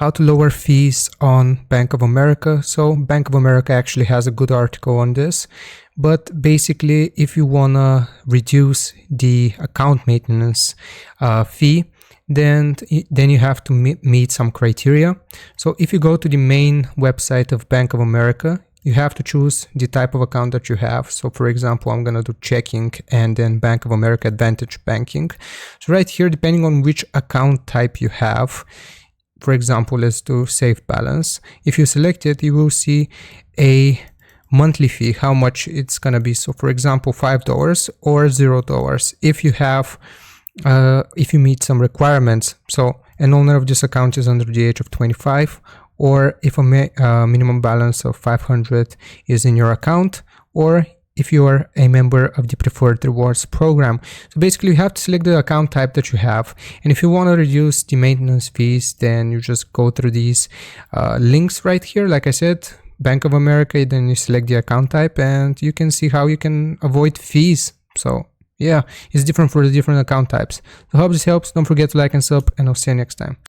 how to lower fees on Bank of America. So Bank of America actually has a good article on this, but basically if you want to reduce the account maintenance fee, then you have to meet some criteria. So if you go to the main website of Bank of America, you have to choose the type of account that you have. So for example, I'm going to do checking and then Bank of America Advantage Banking. So right here, depending on which account type you have, for example, let's do Save Balance. If you select it, you will see a monthly fee, how much it's going to be. So for example, $5 or $0. If you have, if you meet some requirements, so an owner of this account is under the age of 25, or if a minimum balance of 500 is in your account, or if you are a member of the Preferred Rewards program. So basically you have to select the account type that you have. And if you want to reduce the maintenance fees, then you just go through these links right here. Like I said, Bank of America, then you select the account type and you can see how you can avoid fees. So yeah, it's different for the different account types. So I hope this helps. Don't forget to like and sub, and I'll see you next time.